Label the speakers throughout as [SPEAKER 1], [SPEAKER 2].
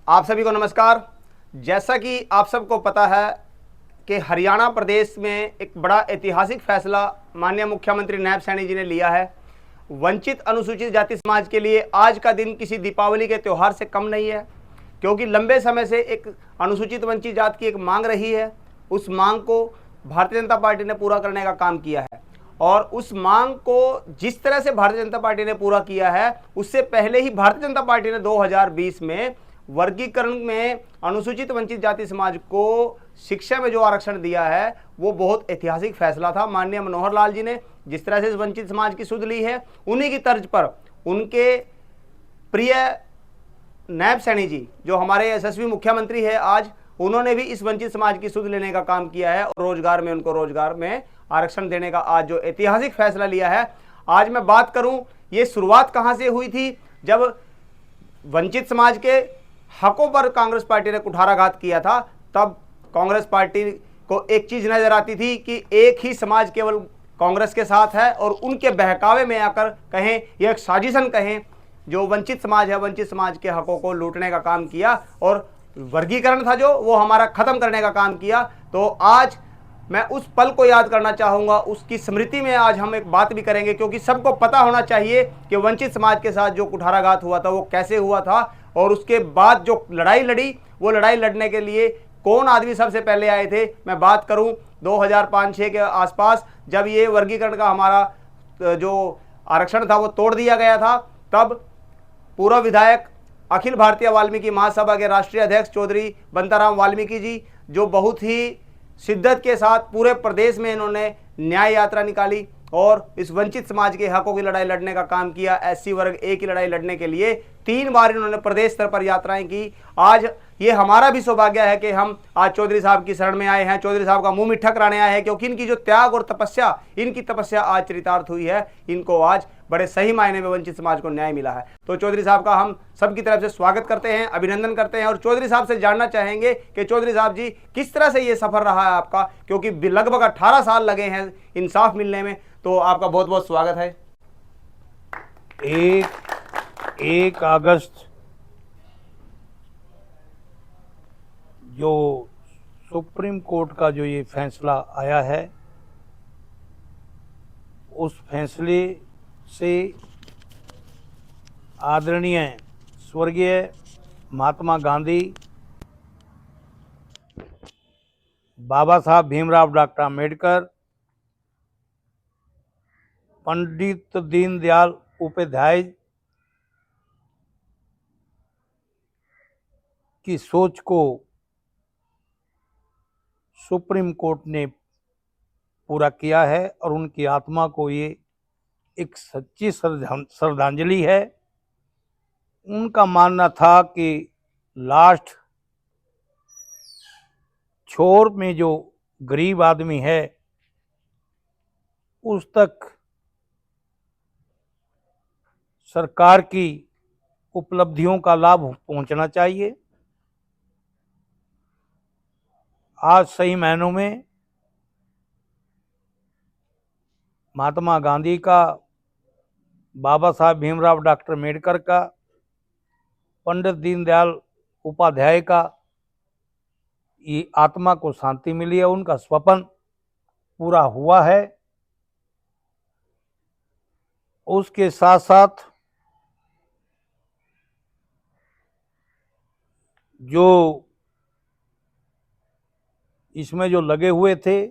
[SPEAKER 1] आप सभी को नमस्कार। जैसा कि आप सबको पता है कि हरियाणा प्रदेश में एक बड़ा ऐतिहासिक फैसला माननीय मुख्यमंत्री नायब सैनी जी ने लिया है। वंचित अनुसूचित जाति समाज के लिए आज का दिन किसी दीपावली के त्यौहार से कम नहीं है, क्योंकि लंबे समय से एक अनुसूचित वंचित जाति की एक मांग रही है। उस मांग को भारतीय जनता पार्टी ने पूरा करने का काम किया है, और उस मांग को जिस तरह से भारतीय जनता पार्टी ने पूरा किया है, उससे पहले ही भारतीय जनता पार्टी ने 2020 में वर्गीकरण में अनुसूचित वंचित जाति समाज को शिक्षा में जो आरक्षण दिया है वो बहुत ऐतिहासिक फैसला था। माननीय मनोहर लाल जी ने जिस तरह से इस वंचित समाज की सुध ली है, उन्हीं की तर्ज पर उनके प्रिय नायब सैनी जी, जो हमारे यशस्वी मुख्यमंत्री है आज, उन्होंने भी इस वंचित समाज की सुध लेने का काम किया है और रोजगार में उनको रोजगार में आरक्षण देने का आज जो ऐतिहासिक फैसला लिया है। आज मैं बात करूं, ये शुरुआत कहां से हुई थी। जब वंचित समाज के हकों पर कांग्रेस पार्टी ने कुठाराघात किया था, तब कांग्रेस पार्टी को एक चीज नजर आती थी कि एक ही समाज केवल कांग्रेस के साथ है, और उनके बहकावे में आकर कहें या एक साजिशन कहें, जो वंचित समाज है, वंचित समाज के हकों को लूटने का काम किया और वर्गीकरण था जो वो हमारा खत्म करने का काम किया। तो आज मैं उस पल को याद करना चाहूंगा, उसकी स्मृति में आज हम एक बात भी करेंगे, क्योंकि सबको पता होना चाहिए कि वंचित समाज के साथ जो कुठाराघात हुआ था वो कैसे हुआ था, और उसके बाद जो लड़ाई लड़ी, वो लड़ाई लड़ने के लिए कौन आदमी सबसे पहले आए थे। मैं बात करूं 2005-06 के आसपास, जब ये वर्गीकरण का हमारा जो आरक्षण था वो तोड़ दिया गया था, तब पूर्व विधायक अखिल भारतीय वाल्मीकि महासभा के राष्ट्रीय अध्यक्ष चौधरी बंताराम वाल्मीकि जी, जो बहुत ही शिद्दत के साथ पूरे प्रदेश में इन्होंने न्याय यात्रा निकाली और इस वंचित समाज के हकों की लड़ाई लड़ने का काम किया। एससी वर्ग ए की लड़ाई लड़ने के लिए 3 बार इन्होंने प्रदेश स्तर पर यात्राएं की। आज ये हमारा भी सौभाग्य है कि हम आज चौधरी साहब की शरण में आए हैं, चौधरी साहब का मुंह मिठा कराने आए हैं, क्योंकि इनकी जो त्याग और तपस्या, इनकी तपस्या आज चरितार्थ हुई है। इनको आज बड़े सही मायने में वंचित समाज को न्याय मिला है। तो चौधरी साहब का हम सबकी तरफ से स्वागत करते हैं, अभिनंदन करते हैं, और चौधरी साहब से जानना चाहेंगे कि चौधरी साहब जी, किस तरह से ये सफर रहा है आपका, क्योंकि लगभग 18 साल लगे हैं इंसाफ मिलने में। तो आपका बहुत बहुत स्वागत है।
[SPEAKER 2] 1 अगस्त जो सुप्रीम कोर्ट का जो ये फैसला आया है, उस फैसले से आदरणीय स्वर्गीय महात्मा गांधी, बाबा साहब भीमराव डॉक्टर अम्बेडकर, पंडित दीनदयाल उपाध्याय की सोच को सुप्रीम कोर्ट ने पूरा किया है, और उनकी आत्मा को ये एक सच्ची श्रद्धांजलि है। उनका मानना था कि लास्ट छोर में जो गरीब आदमी है उस तक सरकार की उपलब्धियों का लाभ पहुंचना चाहिए। आज सही मायनों में महात्मा गांधी का, बाबा साहब भीमराव डॉक्टर अम्बेडकर का, पंडित दीनदयाल उपाध्याय का ये आत्मा को शांति मिली है, उनका स्वप्न पूरा हुआ है। उसके साथ साथ जो इसमें जो लगे हुए थे,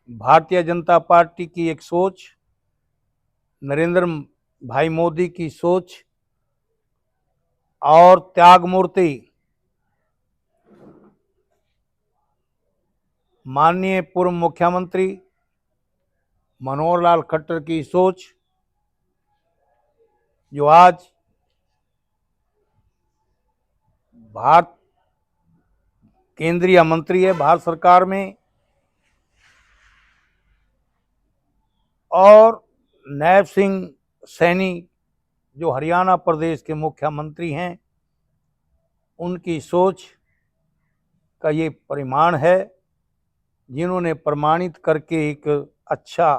[SPEAKER 2] भारतीय जनता पार्टी की एक सोच, नरेंद्र भाई मोदी की सोच, और त्याग मूर्ति माननीय पूर्व मुख्यमंत्री मनोहर लाल खट्टर की सोच, जो आज भारत केंद्रीय मंत्री है भारत सरकार में, और नायब सिंह सैनी जो हरियाणा प्रदेश के मुख्यमंत्री हैं, उनकी सोच का ये परिमाण है, जिन्होंने प्रमाणित करके एक अच्छा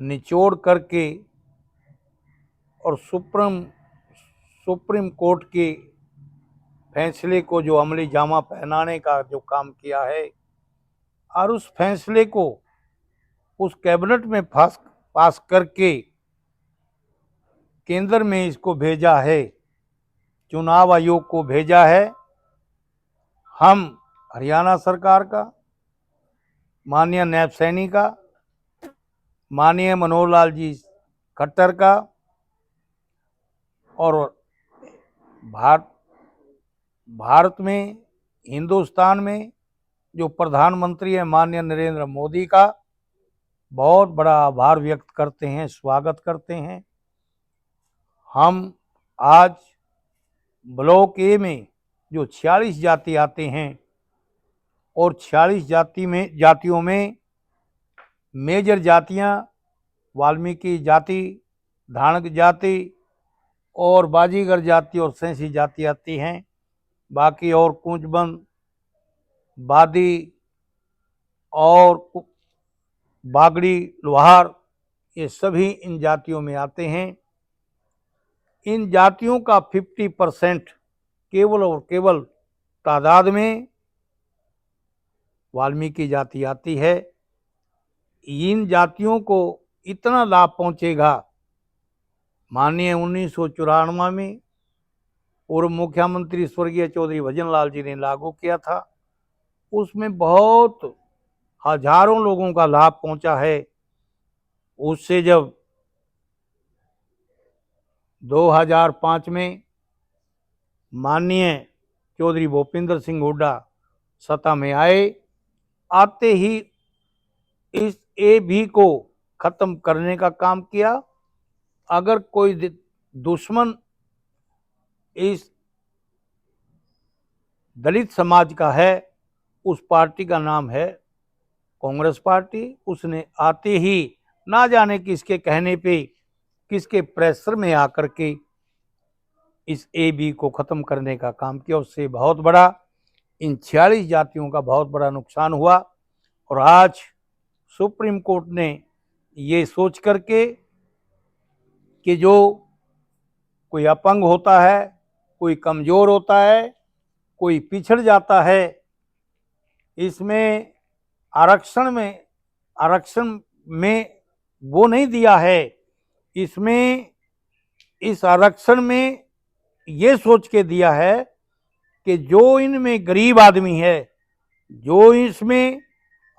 [SPEAKER 2] निचोड़ करके और सुप्रीम कोर्ट के फैसले को जो अमली जामा पहनाने का जो काम किया है और उस फैसले को उस कैबिनेट में पास करके केंद्र में इसको भेजा है, चुनाव आयोग को भेजा है। हम हरियाणा सरकार का, माननीय नायब सैनी का, माननीय मनोहर लाल जी खट्टर का और भारत में, हिंदुस्तान में जो प्रधानमंत्री है माननीय नरेंद्र मोदी का बहुत बड़ा आभार व्यक्त करते हैं, स्वागत करते हैं। हम आज ब्लॉक ए में जो 46 जाति आते हैं और 46 जातियों में मेजर जातियां वाल्मीकि जाति, धाणक जाति और बाजीगर जाति और सेंसी जाति आती हैं। बाकी और कुंजबन, बादी और बागड़ी, लोहार, ये सभी इन जातियों में आते हैं। इन जातियों का 50% केवल और केवल तादाद में वाल्मीकि जाति आती है। इन जातियों को इतना लाभ पहुंचेगा, माननीय 1994 में पूर्व मुख्यमंत्री स्वर्गीय चौधरी भजन लाल जी ने लागू किया था, उसमें बहुत हजारों लोगों का लाभ पहुंचा है। उससे जब 2005 में माननीय चौधरी भूपिंदर सिंह हुड्डा सत्ता में आए, आते ही इस एबी को खत्म करने का काम किया। अगर कोई दुश्मन इस दलित समाज का है, उस पार्टी का नाम है कांग्रेस पार्टी। उसने आते ही ना जाने किसके कहने पे, किसके प्रेशर में आकर के इस एबी को खत्म करने का काम किया। उससे बहुत बड़ा इन 46 जातियों का बहुत बड़ा नुकसान हुआ। और आज सुप्रीम कोर्ट ने ये सोच करके कि जो कोई अपंग होता है, कोई कमजोर होता है, कोई पिछड़ जाता है, इसमें आरक्षण में वो नहीं दिया है। इसमें इस आरक्षण में ये सोच के दिया है कि जो इनमें गरीब आदमी है, जो इसमें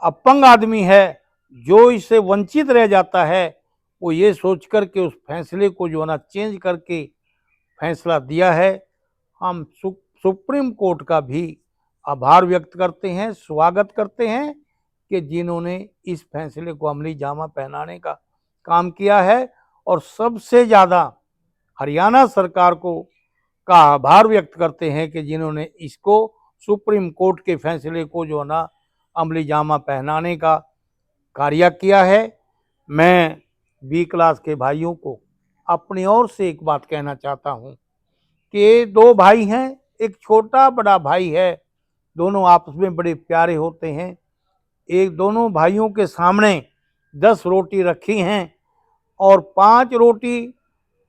[SPEAKER 2] अपंग आदमी है, जो इससे वंचित रह जाता है, वो ये सोच करके उस फैसले को जो है ना चेंज करके फैसला दिया है। हम सुप्रीम कोर्ट का भी आभार व्यक्त करते हैं, स्वागत करते हैं कि जिन्होंने इस फैसले को अमली जामा पहनाने का काम किया है। और सबसे ज़्यादा हरियाणा सरकार का आभार व्यक्त करते हैं कि जिन्होंने इसको सुप्रीम कोर्ट के फैसले को जो है ना अमली जामा पहनाने का कार्य किया है। मैं बी क्लास के भाइयों को अपनी ओर से एक बात कहना चाहता हूँ कि 2 भाई हैं, एक छोटा बड़ा भाई है, दोनों आपस में बड़े प्यारे होते हैं। एक दोनों भाइयों के सामने 10 रोटी रखी हैं और 5 रोटी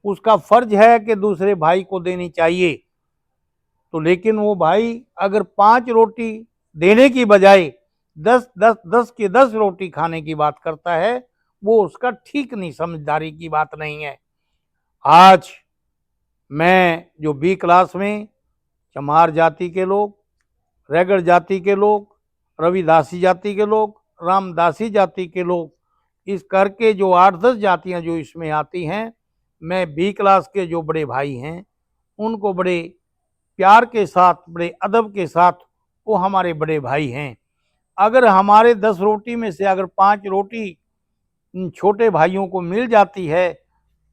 [SPEAKER 2] उसका फर्ज है कि दूसरे भाई को देनी चाहिए। तो लेकिन वो भाई अगर 5 रोटी देने की बजाय 10 की 10 रोटी खाने की बात करता है, वो उसका ठीक नहीं, समझदारी की बात नहीं है। आज मैं जो बी क्लास में चमार जाति के लोग, रैगड़ जाति के लोग, रविदासी जाति के लोग, रामदासी जाति के लोग, इस करके जो 8-10 जातियां जो इसमें आती हैं, मैं बी क्लास के जो बड़े भाई हैं उनको बड़े प्यार के साथ, बड़े अदब के साथ, वो हमारे बड़े भाई हैं। अगर हमारे 10 रोटी में से अगर 5 रोटी इन छोटे भाइयों को मिल जाती है,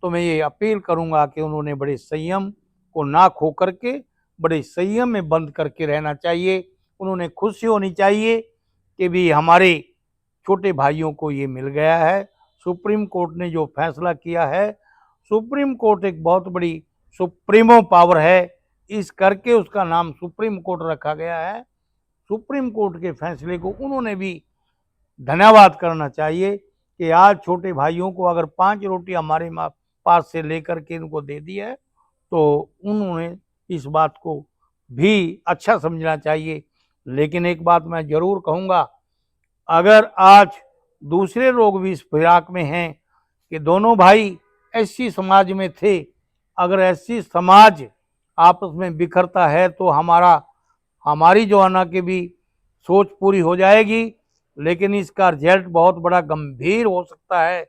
[SPEAKER 2] तो मैं ये अपील करूंगा कि उन्होंने बड़े संयम को ना खो करके बड़े संयम में बंद करके रहना चाहिए। उन्होंने खुशी होनी चाहिए कि भी हमारे छोटे भाइयों को ये मिल गया है। सुप्रीम कोर्ट ने जो फैसला किया है, सुप्रीम कोर्ट एक बहुत बड़ी सुप्रीमो पावर है, इस करके उसका नाम सुप्रीम कोर्ट रखा गया है। सुप्रीम कोर्ट के फैसले को उन्होंने भी धन्यवाद करना चाहिए कि आज छोटे भाइयों को अगर 5 रोटी हमारे पास से लेकर के इनको दे दी है, तो उन्होंने इस बात को भी अच्छा समझना चाहिए। लेकिन एक बात मैं जरूर कहूँगा, अगर आज दूसरे लोग भी इस फिराक में हैं कि दोनों भाई एससी समाज में थे, अगर एससी समाज आपस में बिखरता है तो हमारी जो आना की भी सोच पूरी हो जाएगी, लेकिन इसका रिजल्ट बहुत बड़ा गंभीर हो सकता है।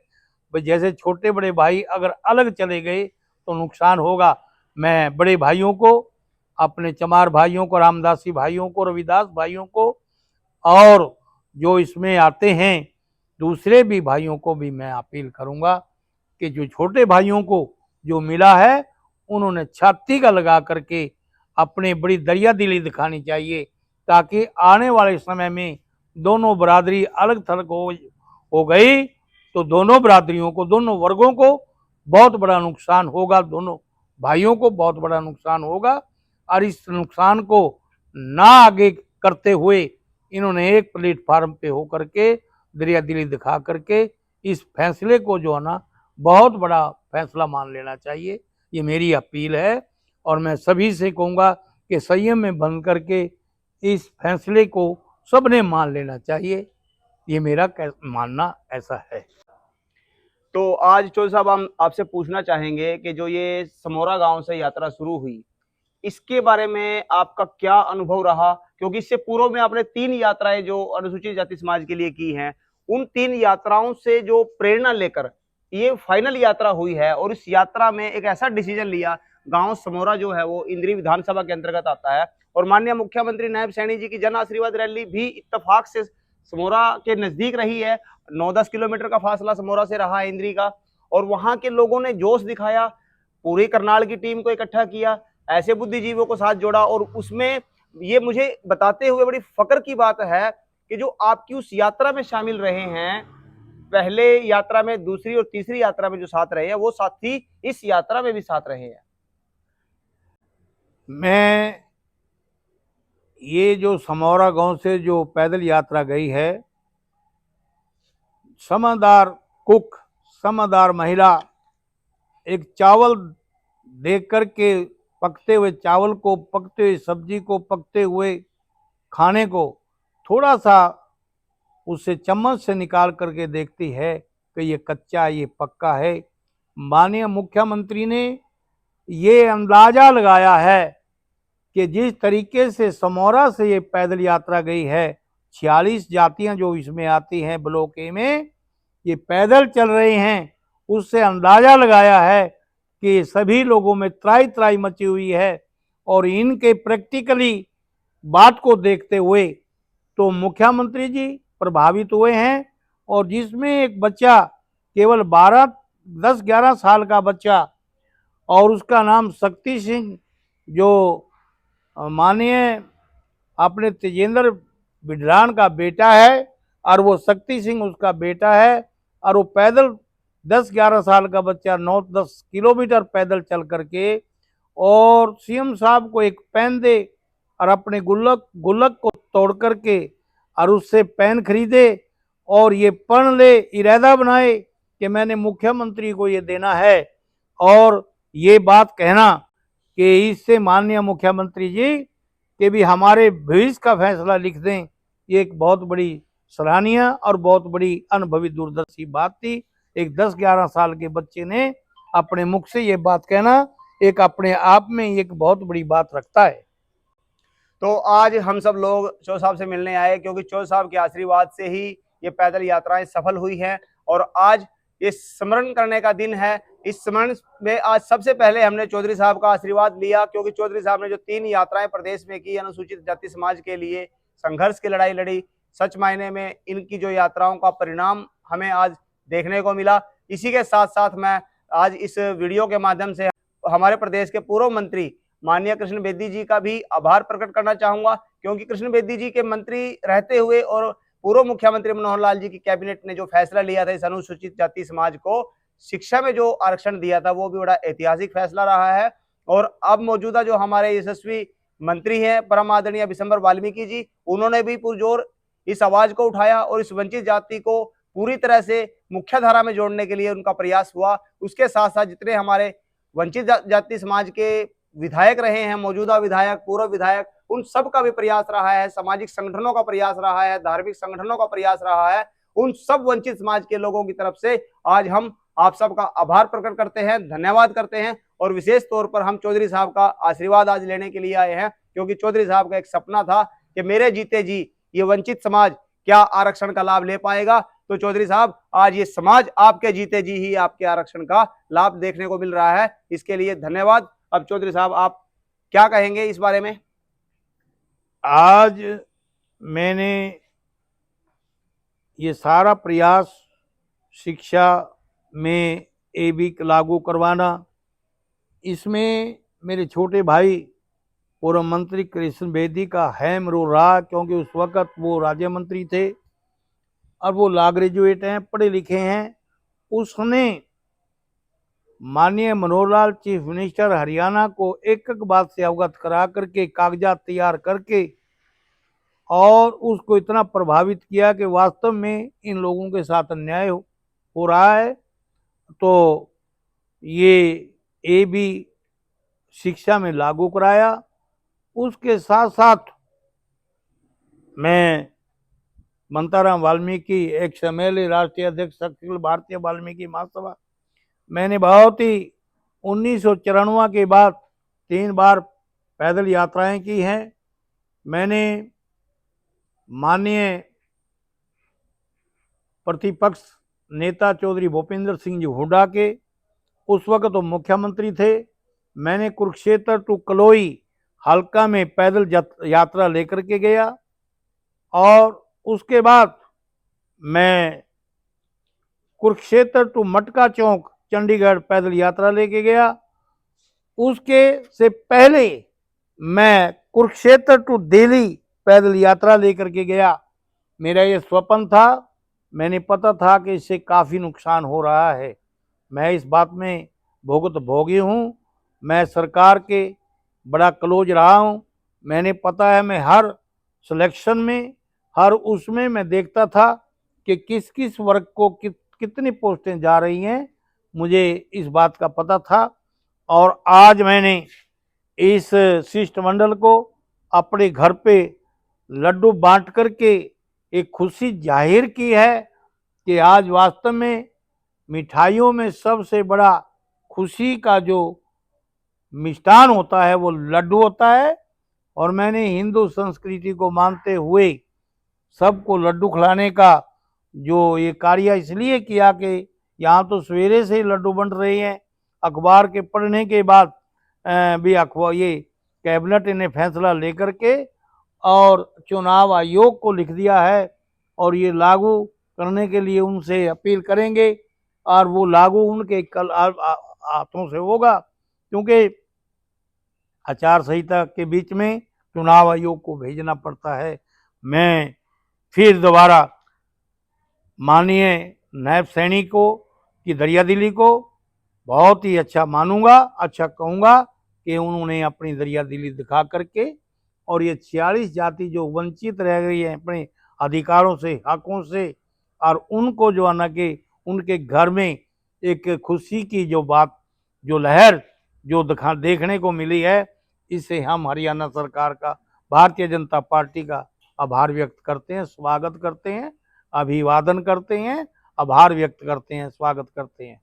[SPEAKER 2] जैसे छोटे बड़े भाई अगर अलग चले गए तो नुकसान होगा। मैं बड़े भाइयों को, अपने चमार भाइयों को, रामदासी भाइयों को, रविदास भाइयों को और जो इसमें आते हैं दूसरे भी भाइयों को भी मैं अपील करूंगा कि जो छोटे भाइयों को जो मिला है उन्होंने छाती का लगा करके अपने बड़ी दरिया दिली दिखानी चाहिए, ताकि आने वाले समय में दोनों बरादरी अलग थलग हो गई तो दोनों बरादरियों को, दोनों वर्गों को बहुत बड़ा नुकसान होगा, दोनों भाइयों को बहुत बड़ा नुकसान होगा। और इस नुकसान को ना आगे करते हुए इन्होंने एक प्लेटफार्म पे होकर के दरिया दिली दिखा करके इस फैसले को जो है ना बहुत बड़ा फैसला मान लेना चाहिए। ये मेरी अपील है और मैं सभी से कहूँगा कि संयम में बंद करके इस फैसले को सबने मान लेना चाहिए। ये मेरा मानना ऐसा है।
[SPEAKER 1] तो आज चौधरी साहब हम आपसे पूछना चाहेंगे कि जो ये समोरा गांव से यात्रा शुरू हुई, इसके बारे में आपका क्या अनुभव रहा? क्योंकि इससे पूर्व में आपने 3 यात्राएं जो अनुसूचित जाति समाज के लिए की हैं, उन 3 यात्राओं से जो प्रेरणा लेकर ये फाइनल यात्रा हुई है और इस यात्रा में एक ऐसा डिसीजन लिया, गांव समोरा जो है वो इंद्री विधानसभा के अंतर्गत आता है और माननीय मुख्यमंत्री नायब सैनी जी की जन आशीर्वाद रैली भी इत्तेफाक से समोरा के नजदीक रही है। 9-10 किलोमीटर का फासला समोरा से रहा है इंद्री का, और वहां के लोगों ने जोश दिखाया, पूरी करनाल की टीम को इकट्ठा किया, ऐसे बुद्धिजीवियों को साथ जोड़ा। और उसमें ये मुझे बताते हुए बड़ी फक्र की बात है कि जो आपकी उस यात्रा में शामिल रहे हैं, पहले यात्रा में, दूसरी और तीसरी यात्रा में जो साथ रहे हैं, वो साथी इस यात्रा में भी साथ रहे हैं।
[SPEAKER 2] मैं ये जो समौरा गांव से जो पैदल यात्रा गई है, समझदार कुक, समझदार महिला एक चावल देख कर के, पकते हुए चावल को, पकते हुए सब्जी को, पकते हुए खाने को थोड़ा सा उससे चम्मच से निकाल करके देखती है कि ये कच्चा, ये पक्का है। माननीय मुख्यमंत्री ने ये अंदाजा लगाया है कि जिस तरीके से समौरा से ये पैदल यात्रा गई है, 46 जातियां जो इसमें आती हैं ब्लॉक ए में, ये पैदल चल रहे हैं, उससे अंदाजा लगाया है कि सभी लोगों में त्राई त्राई मची हुई है। और इनके प्रैक्टिकली बात को देखते हुए तो मुख्यमंत्री जी प्रभावित हुए हैं। और जिसमें एक बच्चा केवल 10-11 साल का बच्चा, और उसका नाम शक्ति सिंह, जो माननीय अपने तेजेंद्र बिडरान का बेटा है, और वो शक्ति सिंह उसका बेटा है, और वो पैदल 10-11 साल का बच्चा 9-10 किलोमीटर पैदल चल करके और सीएम साहब को एक पेन दे और अपने गुल्लक को तोड़ करके और उससे पेन खरीदे और ये पढ़ ले, इरादा बनाए कि मैंने मुख्यमंत्री को ये देना है, और ये बात कहना कि इससे माननीय मुख्यमंत्री जी कि भी हमारे भविष्य का फैसला लिख दें, ये एक बहुत बड़ी सराहनीय और बहुत बड़ी अनुभवी दूरदर्शी बात थी। एक 10-11 साल के बच्चे ने अपने मुख से ये बात कहना एक अपने आप में एक बहुत बड़ी बात रखता है।
[SPEAKER 1] तो आज हम सब लोग चौधरी साहब से मिलने आए क्योंकि चौधरी साहब के आशीर्वाद से ही ये पैदल यात्राएं सफल हुई हैं, और आज ये स्मरण करने का दिन है। इस स्मरण में आज सबसे पहले हमने चौधरी साहब का आशीर्वाद लिया, क्योंकि चौधरी साहब ने जो 3 यात्राएं प्रदेश में की, अनुसूचित जाति समाज के लिए संघर्ष की लड़ाई लड़ी, सच मायने में इनकी जो यात्राओं का परिणाम हमें आज देखने को मिला। इसी के साथ साथ मैं आज इस वीडियो के माध्यम से हमारे प्रदेश के पूर्व मंत्री माननीय कृष्ण बेदी जी का भी आभार प्रकट करना चाहूंगा, क्योंकि कृष्ण बेदी जी के मंत्री रहते हुए और पूर्व मुख्यमंत्री मनोहर लाल जी की कैबिनेट ने जो फैसला लिया था इस अनुसूचित जाति समाज को शिक्षा में जो आरक्षण दिया था, वो भी बड़ा ऐतिहासिक फैसला रहा है। और अब मौजूदा जो हमारे यशस्वी मंत्री हैं परम आदरणीय विशंबर वाल्मीकि जी, उन्होंने भी पुरजोर इस आवाज को उठाया और इस वंचित जाति को पूरी तरह से मुख्य धारा में जोड़ने के लिए उनका प्रयास हुआ। उसके साथ साथ जितने हमारे वंचित जाति समाज के विधायक रहे हैं, मौजूदा विधायक, पूर्व विधायक, उन सब का भी प्रयास रहा है, सामाजिक संगठनों का प्रयास रहा है, धार्मिक संगठनों का प्रयास रहा है। उन सब वंचित समाज के लोगों की तरफ से आज हम आप सबका आभार प्रकट करते हैं, धन्यवाद करते हैं। और विशेष तौर पर हम चौधरी साहब का आशीर्वाद आज लेने के लिए आए हैं, क्योंकि चौधरी साहब का एक सपना था कि मेरे जीते जी ये वंचित समाज क्या आरक्षण का लाभ ले पाएगा। तो चौधरी साहब, आज ये समाज आपके जीते जी ही आपके आरक्षण का लाभ देखने को मिल रहा है, इसके लिए धन्यवाद। अब चौधरी साहब, आप क्या कहेंगे इस बारे में?
[SPEAKER 2] आज मैंने ये सारा प्रयास शिक्षा में एबी लागू करवाना, इसमें मेरे छोटे भाई पूर्व मंत्री कृष्ण बेदी का अहम रोल रहा, क्योंकि उस वक्त वो राज्य मंत्री थे और वो लॉ ग्रेजुएट हैं, पढ़े लिखे हैं। उसने माननीय मनोहर लाल चीफ मिनिस्टर हरियाणा को एक एक बात से अवगत करा करके कागजात तैयार करके और उसको इतना प्रभावित किया कि वास्तव में इन लोगों के साथ अन्याय हो रहा है। तो ये एबी शिक्षा में लागू कराया। उसके साथ साथ मैं मंताराम वाल्मीकि, एक्स MLA, राष्ट्रीय अध्यक्ष अखिल भारतीय वाल्मीकि महासभा, मैंने बहुत ही 1994 के बाद 3 बार पैदल यात्राएं की हैं। मैंने माननीय प्रतिपक्ष नेता चौधरी भूपेंद्र सिंह जी हुड्डा के, उस वक्त तो मुख्यमंत्री थे, मैंने कुरुक्षेत्र टू कलोई हल्का में पैदल यात्रा लेकर के गया। और उसके बाद मैं कुरुक्षेत्र टू मटका चौक चंडीगढ़ पैदल यात्रा लेके गया। उसके से पहले मैं कुरुक्षेत्र टू दिल्ली पैदल यात्रा लेकर के गया। मेरा ये स्वप्न था, मैंने पता था कि इससे काफ़ी नुकसान हो रहा है। मैं इस बात में भोगी हूँ। मैं सरकार के बड़ा क्लोज रहा हूँ। मैंने पता है, मैं हर सिलेक्शन में, हर उसमें मैं देखता था कि किस किस वर्ग को कितनी पोस्टें जा रही हैं, मुझे इस बात का पता था। और आज मैंने इस शिष्टमंडल को अपने घर पे लड्डू बांट करके एक खुशी जाहिर की है कि आज वास्तव में मिठाइयों में सबसे बड़ा खुशी का जो मिष्ठान होता है वो लड्डू होता है। और मैंने हिंदू संस्कृति को मानते हुए सबको लड्डू खिलाने का जो ये कार्य इसलिए किया कि यहाँ तो सवेरे से ही लड्डू बंट रहे हैं। अखबार के पढ़ने के बाद भी अखबार ये कैबिनेट ने फैसला लेकर के और चुनाव आयोग को लिख दिया है और ये लागू करने के लिए उनसे अपील करेंगे और वो लागू उनके कल हाथों से होगा, क्योंकि आचार संहिता के बीच में चुनाव आयोग को भेजना पड़ता है। मैं फिर दोबारा माननीय नायब सैनिक को की दरियादिली को बहुत ही अच्छा मानूंगा, अच्छा कहूँगा कि उन्होंने अपनी दरियादिली दिखा करके और ये 46 जाति जो वंचित रह गई है अपने अधिकारों से, हकों से, और उनको जो है ना कि उनके घर में एक खुशी की जो बात, जो लहर जो देखने को मिली है, इससे हम हरियाणा सरकार का, भारतीय जनता पार्टी का आभार व्यक्त करते हैं, स्वागत करते हैं, अभिवादन करते हैं, आभार व्यक्त करते हैं, स्वागत करते हैं।